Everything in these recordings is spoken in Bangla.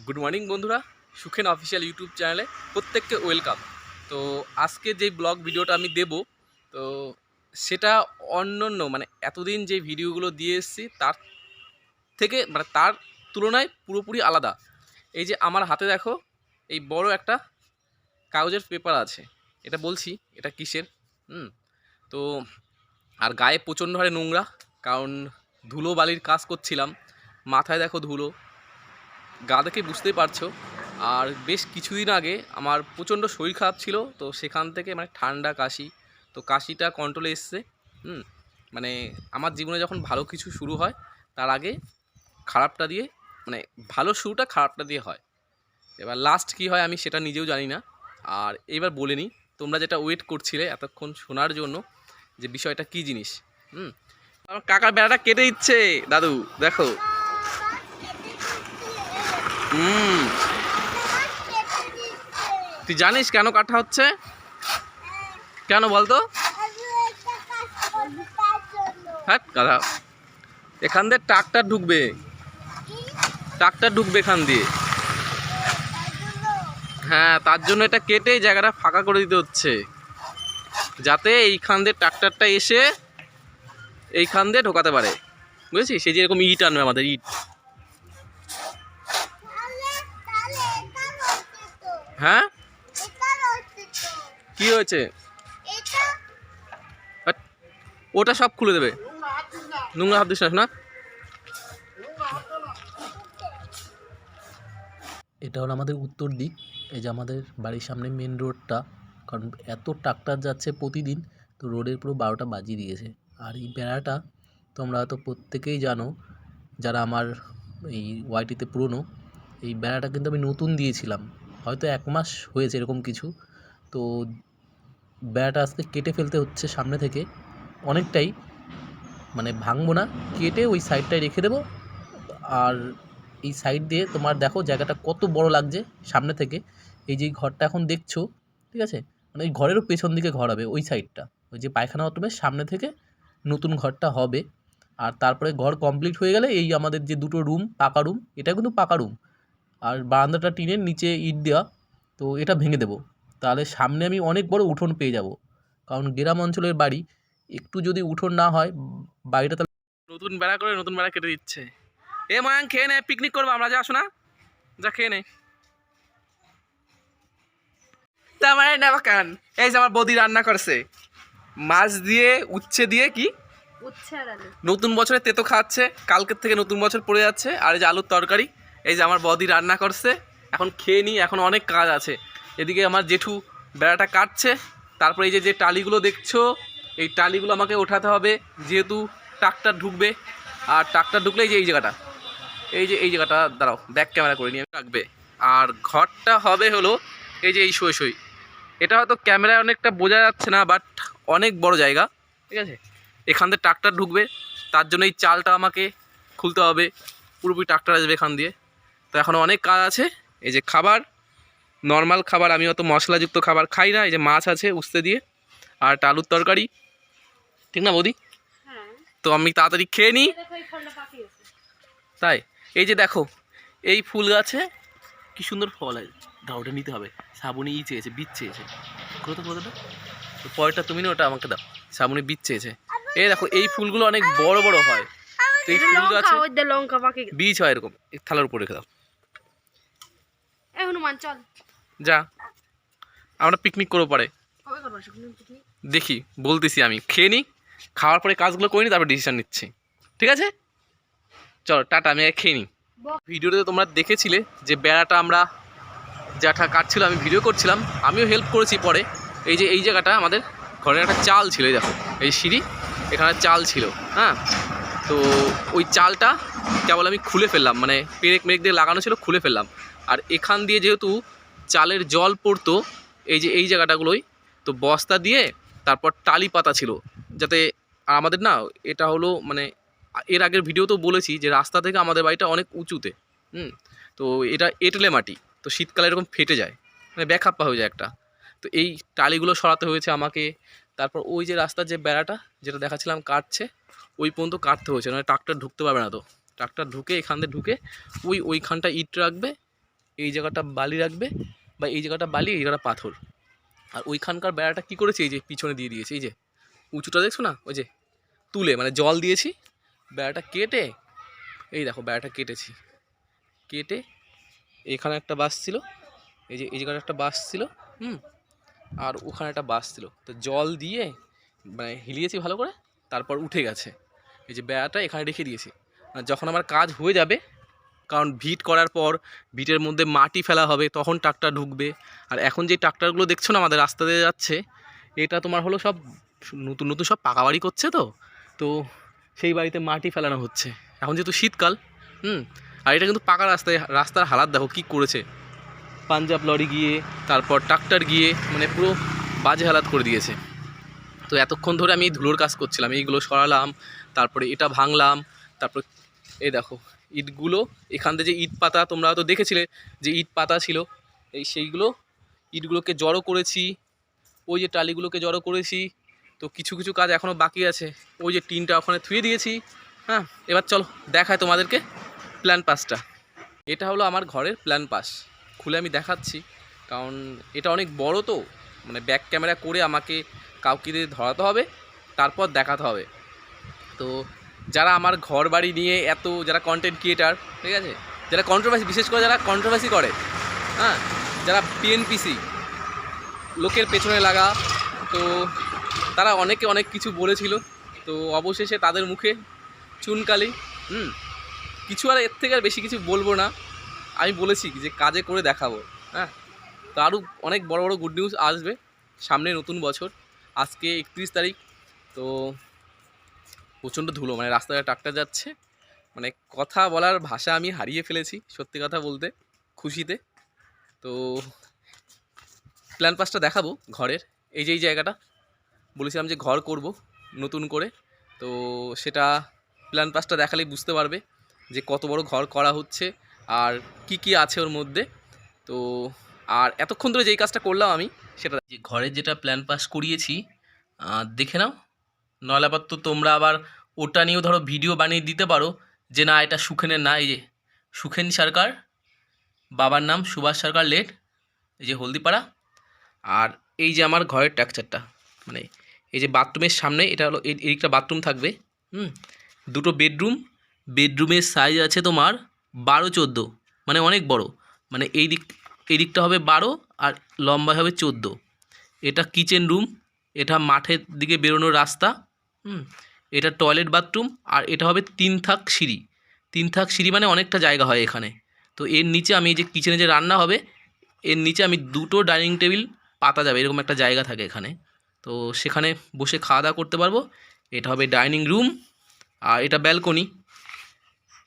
গুড মর্নিং বন্ধুরা, সুখেন অফিসিয়াল ইউটিউব চ্যানেলে প্রত্যেককে ওয়েলকাম। তো আজকে যে ব্লগ ভিডিওটা আমি দেব, তো সেটা অন্যান্য এতদিন যে ভিডিওগুলো দিয়ে এসেছি তার থেকে তার তুলনায় পুরোপুরি আলাদা। এই যে আমার হাতে দেখো, এই বড় একটা কাগজের পেপার আছে। এটা বলছি এটা কিসের। তো আর গায়ে প্রচণ্ড হারে নোংরা, কারণ ধুলো বালির কাজ করছিলাম। মাথায় দেখো ধুলো, গা দেখে বুঝতেই পারছো। আর বেশ কিছুদিন আগে আমার প্রচণ্ড শরীর খারাপ ছিল, তো সেখান থেকে ঠান্ডা কাশি, তো কাশিটা কন্ট্রোলে এসছে। মানে আমার জীবনে যখন ভালো কিছু শুরু হয় তার আগে খারাপটা দিয়ে, ভালো শুরুটা খারাপটা দিয়ে হয়। এবার লাস্ট কি হয় আমি সেটা নিজেও জানি না। আর এবার বলে নিই, তোমরা যেটা ওয়েট করছিলে এতক্ষণ শোনার জন্য, যে বিষয়টা কী জিনিস। আমার কাকার বেড়াটা কেটে দিচ্ছে দাদু, দেখো। তুই জানিস কেন কাটা হচ্ছে? কেন বলতো? হ্যাঁ গাধা, এখান দিয়ে ট্রাক্টর ঢুকবে, ট্রাক্টর ঢুকবে এখান দিয়ে। হ্যাঁ, তার জন্য এটা কেটে জায়গাটা ফাঁকা করে দিতে হচ্ছে, যাতে এইখান দিয়ে ট্রাক্টরটা এসে এইখান দিয়ে ঢোকাতে পারে, বুঝেছিস? সেই যেরকম ইট আনবে আমাদের, ইট। হ্যাঁ, কি হয়েছে? ওটা সব খুলে দেবে, নোংরা হাত দিস না। এটা হলো আমাদের উত্তর দিক। এই যে আমাদের বাড়ির সামনে মেন রোডটা, কারণ এত ট্রাক্টর যাচ্ছে প্রতিদিন, তো রোডের পুরো 12টা বাজিয়ে দিয়েছে। আর এই বেড়াটা তোমরা হয়তো প্রত্যেকেই জানো, যারা আমার এই ওয়াইটিতে পুরনো। এই বেড়াটা কিন্তু আমি নতুন দিয়েছিলাম, হয়তো 1 মাস হয়েছে এরকম কিছু। তো বেড়াটা আজকে কেটে ফেলতে হচ্ছে সামনে থেকে অনেকটাই, ভাঙবো না, কেটে ওই সাইডটায় রেখে দেবো। আর এই সাইড দিয়ে তোমার দেখো জায়গাটা কত বড় লাগছে সামনে থেকে। এই যে ঘরটা এখন দেখছো, ঠিক আছে, ওই ঘরেরও পেছন দিকে ঘর হবে, ওই সাইডটা, ওই যে পায়খানা বাথরুমের সামনে থেকে নতুন ঘরটা হবে। আর তারপরে ঘর কমপ্লিট হয়ে গেলে এই আমাদের যে 2টো রুম, পাকা রুম, এটা কিন্তু পাকা রুম, আর বারান্দাটা টিনের, নিচে ইট দেওয়া, তো এটা ভেঙে দেবো। তাহলে সামনে আমি অনেক বড় উঠোন পেয়ে যাব, কারণ গ্রাম অঞ্চলের বাড়ি, একটু যদি উঠোন না হয় বাড়িটা, তাহলে নতুন বেড়া করে নতুন বেড়া কেটে দিচ্ছে। এ মায়াং, খেয়ে নে, পিকনিক করবো আমরা, যা আসো না, যা খেয়ে নে। এই যে আমার বৌদি রান্না করছে মাছ দিয়ে, উচ্ছে দিয়ে, কি নতুন বছরে তেতো খাচ্ছে, কালকের থেকে নতুন বছর পড়ে যাচ্ছে। আর এই যে আলুর তরকারি, এই যে আমার বৌদি রান্না করছে। এখন খেয়ে নিই, এখন অনেক কাজ আছে। এদিকে আমার জেঠু বেড়াটা কাটছে। তারপরে এই যে টালিগুলো দেখছো, এই টালিগুলো আমাকে ওঠাতে হবে, যেহেতু ট্রাক্টর ঢুকবে। আর ট্রাক্টর ঢুকলে এই জায়গাটা, এই জায়গাটা দাঁড়াও, ব্যাক ক্যামেরা করে নিয়ে রাখবে। আর ঘরটা হবে হলো এই যে এই সই। এটা হয়তো ক্যামেরায় অনেকটা বোঝা যাচ্ছে না, বাট অনেক বড় জায়গা, ঠিক আছে। এখান দিয়ে ট্রাক্টর ঢুকবে, তার জন্য এই চালটা আমাকে খুলতে হবে, পুরোপুরি ট্রাক্টর আসবে এখান দিয়ে। তো এখনও অনেক কাজ আছে। এই যে খাবার, নর্মাল খাবার, আমি অত মশলাযুক্ত খাবার খাই না। এই যে মাছ আছে উস্তে দিয়ে, আর একটা আলুর তরকারি, ঠিক না বৌদি? তো আমি তাড়াতাড়ি খেয়ে নিই। তাই এই যে দেখো, এই ফুল গাছে কি সুন্দর ফল হয়, দাওটা নিতে হবে। শ্রাবণী চেয়েছে, বীজ চেয়েছে, কোথাও তো পরেরটা তুমি না, ওটা আমাকে দাও। শ্রাবণী বীজ চেয়েছে। এই দেখো, এই ফুলগুলো অনেক বড় বড় হয়, তো এই ফুল গাছে বীজ হয় এরকম। এই থালার উপর রেখে দাও। যা, আমরা পিকনিক করবো পরে, দেখি, বলতেছি আমি খেয়ে নিই, খাওয়ার পরে কাজগুলো করে নিই, তারপর ডিসিশন নিচ্ছি, ঠিক আছে? চলো টাটা, আমি খেয়ে নিই। ভিডিওতে তোমরা দেখেছিলে যে বেড়াটা আমরা জ্যাঠা কাটছিল, আমি ভিডিও করছিলাম, আমিও হেল্প করেছি পরে। এই যে এই জায়গাটা আমাদের ঘরের একটা চাল ছিল, এই দেখো এই সিঁড়ি, এখানে চাল ছিল। হ্যাঁ, তো ওই চালটা কেবল আমি খুলে ফেললাম, পেরেক মেরেক দিয়ে লাগানো ছিল, খুলে ফেললাম। আর এখান দিয়ে যেহেতু চালের জল পড়তো, এই যে এই জায়গাটাগুলোই, তো বস্তা দিয়ে তারপর টালি পাতা ছিল, যাতে আমাদের না, এটা হলো এর আগের ভিডিওতেও বলেছি যে রাস্তা থেকে আমাদের বাড়িটা অনেক উঁচুতে। তো এটা এঁটেলে মাটি, তো শীতকালে এরকম ফেটে যায়, ব্যাকআপা হয়ে যায় একটা। তো এই টালিগুলো সরাতে হয়েছে আমাকে। তারপর ওই যে রাস্তার যে বেড়াটা যেটা দেখাচ্ছিলাম কাটছে, ওই পর্যন্ত কাটতে হয়েছে, ট্রাক্টর ঢুকতে পারবে না। তো ট্রাক্টর ঢুকে এখান দিয়ে ঢুকে ওইখানটা ইট রাখবে, এই জায়গাটা বালি রাখবে, বা এই জায়গাটা বালি, এই জায়গাটা পাথর। আর ওইখানকার বেড়াটা কী করেছে, এই যে পিছনে দিয়ে দিয়েছে, এই যে উঁচুটা দেখছো না, ওই যে তুলে মানে জল দিয়েছি, বেড়াটা কেটে, এই দেখো বেড়াটা কেটেছি, কেটে এখানে একটা বাস ছিল, এই যে এই জায়গাটা একটা বাস ছিল, আর ওখানে একটা বাস ছিল, তো জল দিয়ে মানে হিলিয়েছি ভালো করে, তারপর উঠে গেছে। এই যে বেড়াটা এখানে রেখে দিয়েছি, আর যখন আমার কাজ হয়ে যাবে, কারণ ভিট করার পর ভিটের মধ্যে মাটি ফেলা হবে, তখন ট্রাক্টর ঢুকবে। আর এখন যে ট্রাক্টরগুলো দেখছো না আমাদের রাস্তা দিয়ে যাচ্ছে, এটা তোমার হলো সব নতুন নতুন সব পাকা বাড়ি করছে, তো তো সেই বাড়িতে মাটি ফেলানো হচ্ছে এখন যেহেতু শীতকাল। আর এটা কিন্তু পাকা রাস্তায়, রাস্তার হালাত দেখো কী করেছে, পাঞ্জাব লরি গিয়ে, তারপর ট্রাক্টর গিয়ে, মানে পুরো বাজে হালাত করে দিয়েছে। তো এতক্ষণ ধরে আমি এই ধুলোর কাজ করছিলাম, এইগুলো সরালাম, তারপরে এটা ভাঙলাম, তারপর এই দেখো ইটগুলো, এখান থেকে যে ইট পাতা তোমরা হয়তো দেখেছিলে যে ইট পাতা ছিল, এই সেইগুলো ইটগুলোকে জড়ো করেছি, ওই যে টালিগুলোকে জড়ো করেছি। তো কিছু কিছু কাজ এখনও বাকি আছে, ওই যে টিনটা ওখানে থুয়ে দিয়েছি। হ্যাঁ, এবার চলো দেখায় তোমাদেরকে প্ল্যান পাসটা। এটা হলো আমার ঘরের প্ল্যান পাস, খুলে আমি দেখাচ্ছি, কারণ এটা অনেক বড়, তো মানে ব্যাক ক্যামেরা করে আমাকে কাউকে দিয়ে ধরাতে হবে, তারপর দেখাতে হবে। তো যারা আমার ঘর বাড়ি নিয়ে এত, যারা কন্টেন্ট ক্রিয়েটার, ঠিক আছে, যারা কন্ট্রোভার্সি, বিশেষ করে যারা কন্ট্রোভার্সি করে, হ্যাঁ, যারা পিএনপিসি, লোকের পেছনে লাগা, তো তারা অনেকে অনেক কিছু বলেছিল, তো অবশেষে তাদের মুখে চুনকালি। কিছু আর এর থেকে আর বেশি কিছু বলবো না, আমি বলেছি যে কাজে করে দেখাবো। হ্যাঁ, তো আরও অনেক বড় বড় গুড নিউজ আসবে সামনে, নতুন বছর। আজকে 31 তারিখ, তো প্রচণ্ড ধুলো, মানে রাস্তায় ট্রাক্টর যাচ্ছে, মানে কথা বলার ভাষা আমি হারিয়ে ফেলেছি সত্যি কথা বলতে, খুশিতে। তো প্ল্যান পাসটা দেখাবো ঘরের, এই যে এই জায়গাটা বলেছিলাম যে ঘর করব নতুন করে, তো সেটা প্ল্যান পাসটা দেখালেই বুঝতে পারবে যে কত বড় ঘর করা হচ্ছে আর কি কি আছে ওর মধ্যে। তো আর এতক্ষণ ধরে যেই কাজটা করলাম আমি, সেটা যে ঘরের যেটা প্ল্যান পাস করিয়েছি, দেখে নাও। নয়লা পাত্র তোমরা আবার ওটা নিয়েও ধরো ভিডিও বানিয়ে দিতে পারো, যে না এটা সুখেনের না, এই যে সুখেন সরকার, বাবার নাম সুভাষ সরকার লেট, এই যে হলদিপাড়া। আর এই যে আমার ঘরের টেক্সচারটা, মানে এই যে বাথরুমের সামনে, এটা হলো এইদিকটা বাথরুম থাকবে, দুটো বেডরুম, বেডরুমের সাইজ আছে তোমার 12-14, মানে অনেক বড়, মানে এই দিকটা হবে 12 আর লম্বা হবে 14। এটা কিচেন রুম, এটা মাঠের দিকে বেরোনোর রাস্তা, এটা টয়লেট বাথরুম, আর এটা হবে 3 থাক সিঁড়ি। 3 থাক সিঁড়ি মানে অনেকটা জায়গা হয় এখানে। তো এর নিচে আমি এই যে কিচেনে যে রান্না হবে, এর নিচে আমি দুটো ডাইনিং টেবিল পাতা যাবে, এরকম একটা জায়গা থাকে এখানে, তো সেখানে বসে খাওয়া দাওয়া করতে পারবো। এটা হবে ডাইনিং রুম, আর এটা ব্যালকনি,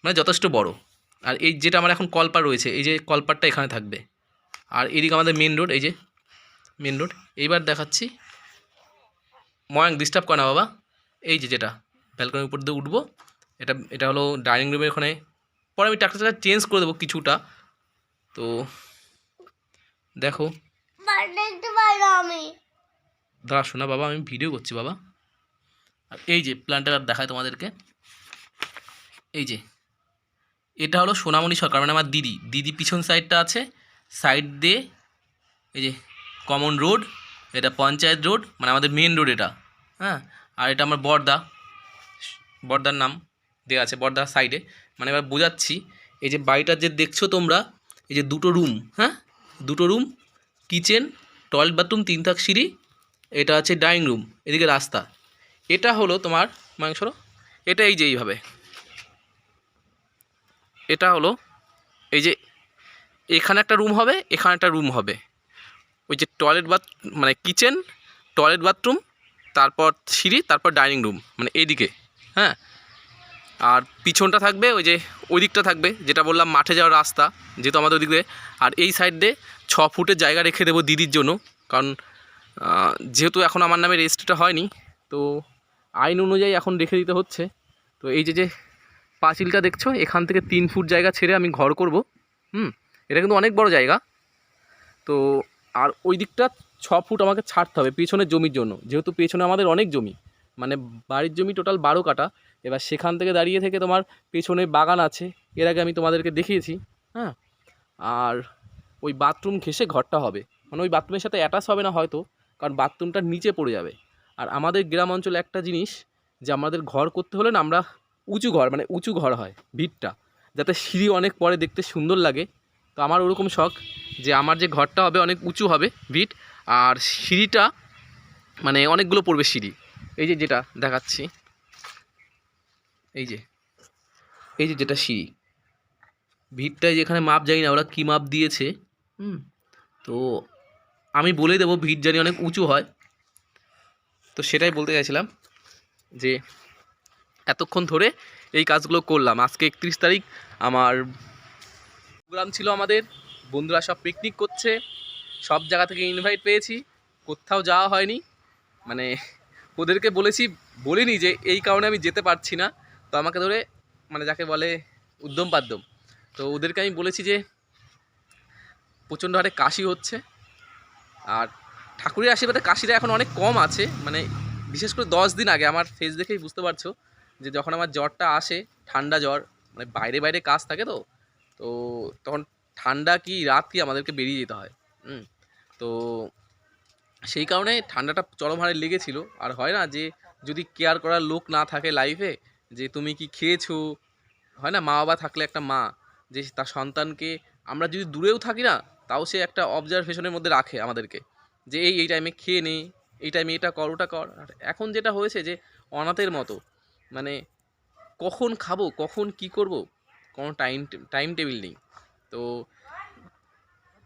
মানে যথেষ্ট বড়। আর এই যেটা আমার এখন কলপার রয়েছে, এই যে কলপারটা এখানে থাকবে। আর এদিকে আমাদের মেন রোড, এই যে মেন রোড। এইবার দেখাচ্ছি, ময়াঙ্ক ডিস্টার্ব করে না বাবা, এই যে যেটা ব্যালকনির উপর দিয়ে উঠবো, এটা হলো ডাইনিং রুমের ওখানে। পরে আমি টাকটা চেঞ্জ করে দেবো কিছুটা। তো দেখো, দাঁড়া শোনা বাবা, আমি ভিডিও করছি বাবা। আর এই যে প্ল্যানটা দেখায় তোমাদেরকে, এই যে এটা হলো সোনামণি সরকার, মানে আমার দিদি পিছন সাইডটা আছে, সাইড দিয়ে এই যে কমন রোড, এটা পঞ্চায়েত রোড, মানে আমাদের মেন রোড এটা। হ্যাঁ, আর এটা আমার বর্দার নাম দেওয়া আছে, বর্দার সাইডে। মানে এবার বোঝাচ্ছি, এই যে বাড়িটার যে দেখছো তোমরা, এই যে দুটো রুম, হ্যাঁ দুটো রুম, কিচেন, টয়লেট বাথরুম, 3 থাক সিঁড়ি, এটা আছে ডাইনিং রুম, এদিকে রাস্তা। এটা হলো তোমার মাংস, এটা এই যে এইভাবে, এটা হলো এই যে এখানে একটা রুম হবে, এখানে একটা রুম হবে, ওই যে টয়লেট মানে কিচেন, টয়লেট বাথরুম, তারপর সিঁড়ি, তারপর ডাইনিং রুম, মানে এইদিকে। হ্যাঁ, আর পিছনটা থাকবে ওই যে ওই দিকটা থাকবে, যেটা বললাম মাঠে যাওয়ার রাস্তা, যেহেতু আমাদের ওই দিকে। আর এই সাইড দিয়ে 6 ফুটের জায়গা রেখে দেবো দিদির জন্য, কারণ যেহেতু এখন আমার নামে রেজিস্ট্রিটা হয়নি, তো আইন অনুযায়ী এখন রেখে দিতে হচ্ছে। তো এই যে পাঁচিলটা দেখছো, এখান থেকে 3 ফুট জায়গা ছেড়ে আমি ঘর করব। এটা কিন্তু অনেক বড় জায়গা। তো আর ওই দিকটা 6 ফুট আমাকে ছাড়তে হবে পেছনের জমির জন্য, যেহেতু পেছনে আমাদের অনেক জমি, মানে বাড়ির জমি টোটাল 12 কাঠা। এবার সেখান থেকে দাঁড়িয়ে থেকে তোমার পেছনে বাগান আছে, এর আগে আমি তোমাদেরকে দেখিয়েছি। হ্যাঁ, আর ওই বাথরুম ঘেঁষে ঘরটা হবে, মানে ওই বাথরুমের সাথে অ্যাটাচ হবে না হয়তো, কারণ বাথরুমটা নিচে পড়ে যাবে। আর আমাদের গ্রাম অঞ্চলে একটা জিনিস, যে আমাদের ঘর করতে হলে না আমরা উঁচু ঘর, মানে উঁচু ঘর হয় ভিটটা, যাতে সিঁড়ি অনেক পরে দেখতে সুন্দর লাগে। তো আমার ওরকম শখ যে আমার যে ঘরটা হবে অনেক উঁচু হবে ভিট, আর সিঁড়িটা মানে অনেকগুলো পড়বে সিঁড়ি। এই যে যেটা দেখাচ্ছি, এই যে যেটা সিঁড়ি, ভিটটায় যেখানে মাপ জানি না ওরা কী মাপ দিয়েছে, তো আমি বলে দেবো ভিট জানি অনেক উঁচু হয়। তো সেটাই বলতে চাইছিলাম যে এতক্ষণ ধরে এই কাজগুলো করলাম। আজকে 31 তারিখ, আমার প্রোগ্রাম ছিল, আমাদের বন্ধুরা সব পিকনিক করছে, সব জায়গা থেকে ইনভাইট পেয়েছি, কোথাও যাওয়া হয়নি, মানে ওদেরকে বলিনি যে এই কারণে আমি যেতে পারছি না। তো আমাকে ধরে মানে যাকে বলে উদ্যম পাদ্যম, তো ওদেরকে আমি বলেছি যে প্রচণ্ড হারে কাশি হচ্ছে, আর ঠাকুরের আশীর্বাদে কাশিটা এখন অনেক কম আছে, মানে বিশেষ করে 10 দিন আগে আমার ফেস দেখেই বুঝতে পারছো যে যখন আমার জ্বরটা আসে, ঠান্ডা জ্বর, মানে বাইরে বাইরে কাজ থাকে, তো তো তখন ঠান্ডা কি রাত কি আমাদেরকে বেরিয়ে যেতে হয়। তো সেই কারণে ঠান্ডাটা চরম হারে লেগেছিল। আর হয় না যে যদি কেয়ার করার লোক না থাকে লাইফে, যে তুমি কি খেয়েছো, হয় না, মা বাবা থাকলে একটা মা যে তার সন্তানকে, আমরা যদি দূরেও থাকি না তাও সে একটা অবজারভেশনের মধ্যে রাখে আমাদেরকে, যে এই টাইমে খেয়ে নে, এই টাইমে এটা কর ওটা কর। আর এখন যেটা হয়েছে যে অনাথের মতো, মানে কখন খাবো কখন কি করব, কোনো টাইম টেবিল নেই। তো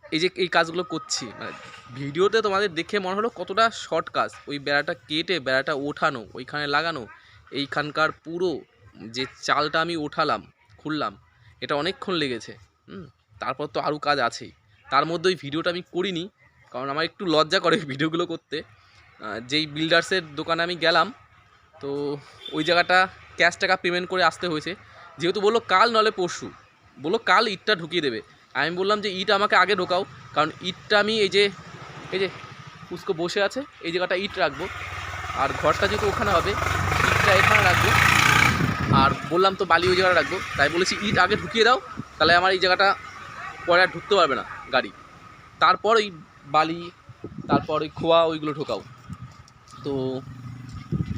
এই যে এই কাজগুলো করছি, মানে ভিডিওতে তোমাদের দেখে মনে হলো কতটা শর্ট কাজ, ওই বেড়াটা কেটে বেড়াটা ওঠানো, ওইখানে লাগানো, এইখানকার পুরো যে চালটা আমি ওঠালাম খুললাম, এটা অনেকক্ষণ লেগেছে। তারপর তো আরও কাজ আছেই, তার মধ্যে ওই ভিডিওটা আমি করিনি, কারণ আমার একটু লজ্জা করে ভিডিওগুলো করতে। যেই বিল্ডার্সের দোকানে আমি গেলাম, তো ওই জায়গাটা ক্যাশ টাকা পেমেন্ট করে আসতে হয়েছে, যেহেতু বললো কাল নলে পরশু, বললো কাল ইটটা ঢুকিয়ে দেবে। আমি বললাম যে ইট আমাকে আগে ঢোকাও, কারণ ইটটা আমি এই যে উস্কো বসে আছে এই জায়গাটা ইট রাখবো, আর ঘরটা যেহেতু ওখানে হবে ইটটা এখানে রাখবো, আর বললাম তো বালি ওই জায়গাটা রাখবো, তাই বলেছি ইট আগে ঢুকিয়ে দাও, তাহলে আমার এই জায়গাটা পরে আর ঢুকতে পারবে না গাড়ি, তারপর ওই বালি, তারপর ওই খোয়া ওইগুলো ঢোকাও। তো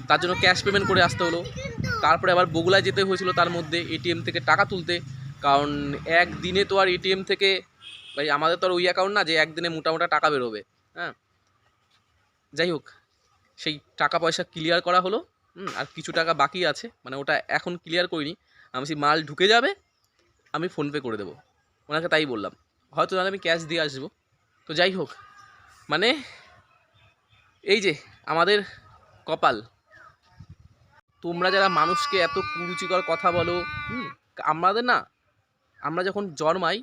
তার জন্য ক্যাশ পেমেন্ট করে আসতে হলো। তারপরে আবার বগুলায় যেতে হয়েছিল, তার মধ্যে এটিএম থেকে টাকা তুলতে, কারণ একদিনে তো আর এটিএম থেকে, ভাই আমাদের তো আর ওই অ্যাকাউন্ট না যে একদিনে মোটা টাকা বেরোবে। হ্যাঁ, যাই হোক, সেই টাকা পয়সা ক্লিয়ার করা হলো। আর কিছু টাকা বাকি আছে, মানে ওটা এখন ক্লিয়ার করিনি, আমি সেই মাল ঢুকে যাবে আমি ফোনপে করে দেবো ওনাকে, তাই বললাম, হয়তো তাহলে আমি ক্যাশ দিয়ে আসবো। তো যাই হোক, মানে এই যে আমাদের কপাল, তোমরা যারা মানুষকে এত কুরুচিকর কথা বলো, আমাদের না, আমরা যখন জন্মাই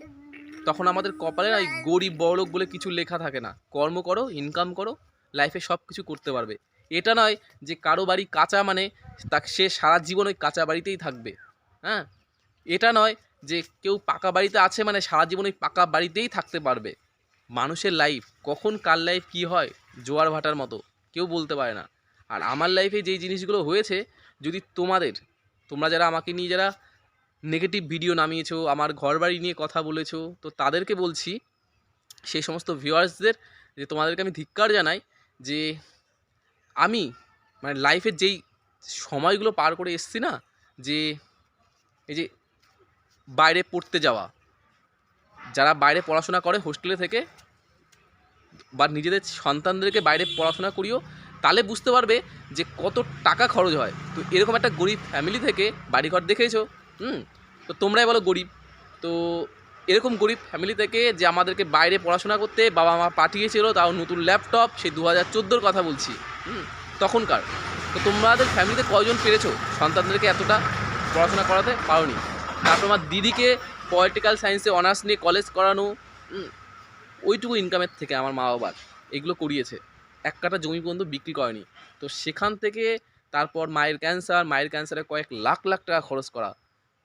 তখন আমাদের কপালে না এই গরিব বড়লোক বলে কিছু লেখা থাকে না, কর্ম করো, ইনকাম করো, লাইফে সব কিছু করতে পারবে। এটা নয় যে কারো বাড়ি কাঁচা মানে সে সারা জীবন ওই কাঁচা বাড়িতেই থাকবে। হ্যাঁ, এটা নয় যে কেউ পাকা বাড়িতে আছে মানে সারা জীবন ওই পাকা বাড়িতেই থাকতে পারবে। মানুষের লাইফ কখন কার লাইফ কী হয়, জোয়ার ভাটার মতো, কেউ বলতে পারে না। আর আমার লাইফে যেই জিনিসগুলো হয়েছে, যদি তোমরা যারা আমাকে নিয়ে যারা নেগেটিভ ভিডিও নামিয়েছো, আমার ঘর বাড়ি নিয়ে কথা বলেছো, তো তাদেরকে বলছি, সেই সমস্ত ভিউয়ার্সদের, যে তোমাদেরকে আমি ধিক্কার জানাই, যে আমি মানে লাইফের যেই সময়গুলো পার করে এসছি না, যে এই যে বাইরে পড়তে যাওয়া, যারা বাইরে পড়াশোনা করে হোস্টেলে থেকে, বা নিজেদের সন্তানদেরকে বাইরে পড়াশোনা করিও, তাহলে বুঝতে পারবে যে কত টাকা খরচ হয়। তো এরকম একটা গরিব ফ্যামিলি থেকে বাড়িঘর দেখেছো, তো তোমরাই বলো গরিব। তো এরকম গরিব ফ্যামিলি থেকে যে আমাদেরকে বাইরে পড়াশোনা করতে বাবা মা পাঠিয়েছিল, তাও নতুন ল্যাপটপ, সেই 2014 কথা বলছি, তখনকার। তো তোমাদের ফ্যামিলিতে কয়জন পেরেছো সন্তানদেরকে এতটা পড়াশোনা করাতে পারোনি? তারপর আমার দিদিকে পলিটিক্যাল সায়েন্সে অনার্স নিয়ে কলেজ করানো, ওইটুকু ইনকামের থেকে আমার মা বাবার এগুলো করিয়েছে, এক কাঠা জমি পর্যন্ত বিক্রি করেনি। তো সেখান থেকে তারপর মায়ের ক্যান্সারে কয়েক লাখ লাখ টাকা খরচ করা,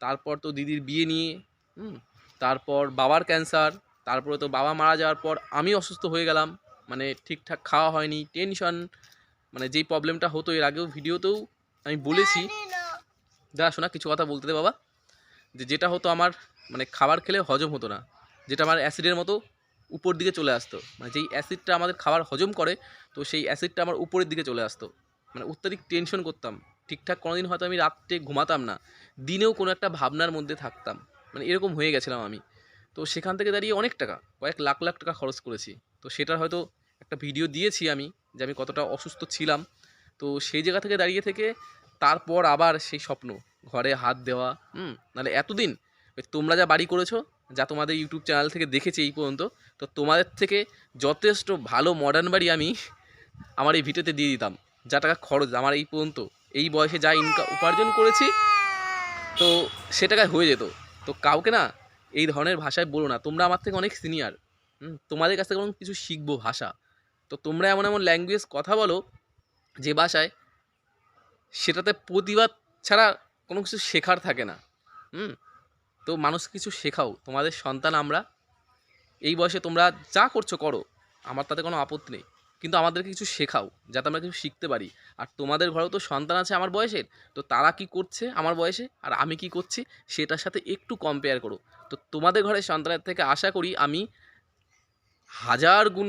তারপর তো দিদির বিয়ে নিয়ে, তারপর বাবার ক্যান্সার, তারপরে তো বাবা মারা যাওয়ার পর আমি অসুস্থ হয়ে গেলাম, মানে ঠিকঠাক খাওয়া হয়নি, টেনশন, মানে যেই প্রবলেমটা হতো এর আগেও ভিডিওতেও আমি বলেছি। দাঁড়া শোনা, কিছু কথা বলতে দে বাবা। যেটা হতো আমার, মানে খাবার খেলে হজম হতো না, যেটা আমার অ্যাসিডের মতো উপর দিকে চলে আসতো, মানে যেই অ্যাসিডটা আমাদের খাবার হজম করে, তো সেই অ্যাসিডটা আমার উপরের দিকে চলে আসতো। মানে অত্যাধিক টেনশন করতাম, ঠিকঠাক কোনোদিন হয়তো আমি রাত্রে ঘুমাতাম না, দিনেও কোনো একটা ভাবনার মধ্যে থাকতাম, মানে এরকম হয়ে গেছিলাম আমি। তো সেখান থেকে দাঁড়িয়ে অনেক টাকা, কয়েক লাখ লাখ টাকা খরচ করেছি। তো সেটার হয়তো একটা ভিডিও দিয়েছি আমি, যে আমি কতটা অসুস্থ ছিলাম। তো সেই জায়গা থেকে দাঁড়িয়ে থেকে তারপর আবার সেই স্বপ্ন, ঘরে হাত দেওয়া, নাহলে এতদিন ওই তোমরা যা বাড়ি করেছো, যা তোমাদের ইউটিউব চ্যানেল থেকে দেখেছি এই পর্যন্ত, তো তোমাদের থেকে যথেষ্ট ভালো মডার্ন বাড়ি আমি আমার এই ভিডিওতে দিয়ে দিতাম। যা টাকা খরচ আমার এই পর্যন্ত, এই বয়সে যা উপার্জন করেছি, তো সে টাকায় হয়ে যেত। তো কাউকে না এই ধরনের ভাষায় বলো না, তোমরা আমার থেকে অনেক সিনিয়র, তোমাদের কাছ থেকে কিছু শিখবো ভাষা। তো তোমরা এমন এমন ল্যাঙ্গুয়েজ কথা বলো যে ভাষায় সেটাতে প্রতিবাদ ছাড়া কোনো কিছু শেখার থাকে না। তো মানুষকে কিছু শেখাও, তোমাদের সন্তান আমরা, এই বয়সে তোমরা যা করছো করো, আমার তাতে কোনো আপত্তি নেই, কিন্তু আমাদেরকে কিছু শেখাও যাতে আমরা কিছু শিখতে পারি। আর তোমাদের ঘরেও তো সন্তান আছে আমার বয়সের, তো তারা কি করছে আমার বয়সে আর আমি কি করছি সেটার সাথে একটু কম্পেয়ার করো। তো তোমাদের ঘরের সন্তানের থেকে আশা করি আমি হাজার গুণ,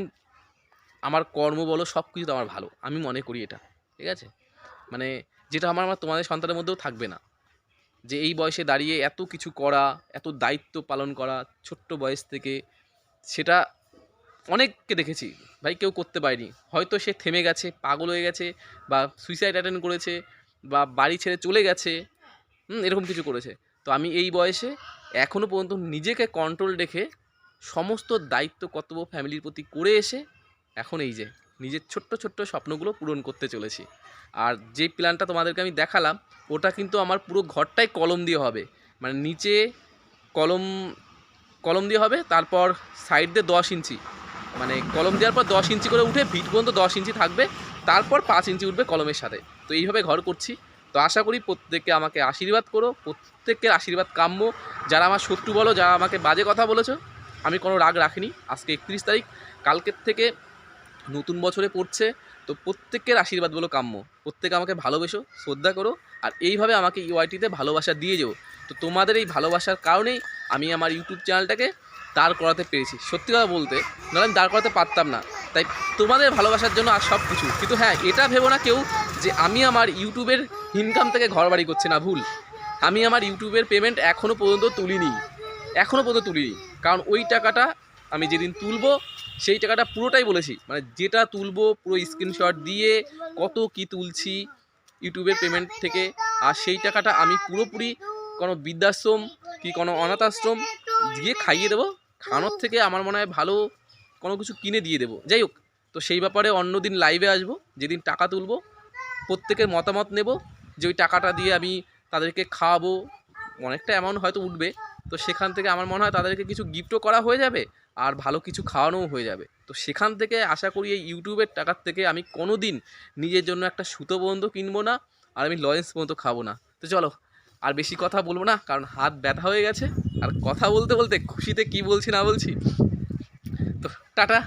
আমার কর্ম বলো সব কিছু তো আমার ভালো, আমি মনে করি এটা, ঠিক আছে? মানে যেটা আমার তোমাদের সন্তানের মধ্যেও থাকবে না, যে এই বয়সে দাঁড়িয়ে এত কিছু করা, এত দায়িত্ব পালন করা ছোট্ট বয়স থেকে, সেটা অনেককে দেখেছি ভাই, কেউ করতে পারেনি, হয়তো সে থেমে গেছে, পাগল হয়ে গেছে, বা সুইসাইড অ্যাটেন্ড করেছে, বা বাড়ি ছেড়ে চলে গেছে, এরকম কিছু করেছে। তো আমি এই বয়সে এখনও পর্যন্ত নিজেকে কন্ট্রোল রেখে সমস্ত দায়িত্ব কর্তব্য ফ্যামিলির প্রতি করে এসে এখন এই যে নিজের ছোট্ট ছোট্ট স্বপ্নগুলো পূরণ করতে চলেছি। আর যে প্ল্যানটা তোমাদেরকে আমি দেখালাম, ওটা কিন্তু আমার পুরো ঘরটাই কলম দিয়ে হবে, মানে নিচে কলম কলম দিয়ে হবে, তারপর সাইড দিয়ে 10 ইঞ্চি, মানে কলম দেওয়ার পর 10 ইঞ্চি করে উঠে ভিট পর্যন্ত 10 ইঞ্চি থাকবে, তারপর 5 ইঞ্চি উঠবে কলমের সাথে। তো এইভাবে ঘর করছি। তো আশা করি প্রত্যেককে আমাকে আশীর্বাদ করো, প্রত্যেকের আশীর্বাদ কাম্য। যারা আমার শত্রু বলো, যারা আমাকে বাজে কথা বলেছো, আমি কোনো রাগ রাখিনি। আজকে 31 তারিখ, কালকের থেকে নতুন বছরে পড়ছে, তো প্রত্যেকের আশীর্বাদ বলো কাম্য। প্রত্যেকে আমাকে ভালোবেসো, শ্রদ্ধা করো, আর এইভাবে আমাকে ইউআইটিতে ভালোবাসা দিয়ে যেও। তো তোমাদের এই ভালোবাসার কারণেই আমি আমার ইউটিউব চ্যানেলটাকে দাঁড় করাতে পেরেছি। সত্যি কথা বলতে, নাহলে আমি দাঁড় করাতে পারতাম না। তাই তোমাদের ভালোবাসার জন্য আর সব কিছু। কিন্তু হ্যাঁ, এটা ভেবো না কেউ যে আমি আমার ইউটিউবের ইনকাম থেকে ঘর বাড়ি করছি না, ভুল। আমি আমার ইউটিউবের পেমেন্ট এখনও পর্যন্ত তুলিনি, কারণ ওই টাকাটা আমি যেদিন তুলবো সেই টাকাটা পুরোটাই বলেছি, মানে যেটা তুলবো পুরো স্ক্রিনশট দিয়ে কত কি তুলছি ইউটিউবের পেমেন্ট থেকে, আর সেই টাকাটা আমি পুরোপুরি কোনো বৃদ্ধাশ্রম কি কোনো অনাথ আশ্রম দিয়ে খাইয়ে দেবো। খাওয়ানোর থেকে আমার মনে হয় ভালো কোনো কিছু কিনে দিয়ে দেবো। যাই হোক, তো সেই ব্যাপারে অন্য দিন লাইভে আসবো, যেদিন টাকা তুলবো প্রত্যেকের মতামত নেব, যে ওই টাকাটা দিয়ে আমি তাদেরকে খাওয়াবো, অনেকটা অ্যামাউন্ট হয়তো উঠবে। তো সেখান থেকে আমার মনে হয় তাদেরকে কিছু গিফটও করা হয়ে যাবে, আর ভালো কিছু খাওয়ানোও হয়ে যাবে। তো সেখান থেকে আশা করি এই ইউটিউবের টাকার থেকে আমি কোনো দিন নিজের জন্য একটা সুতো পর্যন্ত কিনবো না, আর আমি লয়েন্স পর্যন্ত খাবো না। তো চলো, আর বেশি কথা বলবো না, কারণ হাত ব্যথা হয়ে গেছে, আর কথা বলতে বলতে খুশিতে কি বলছি না বলছি। তো টাটা।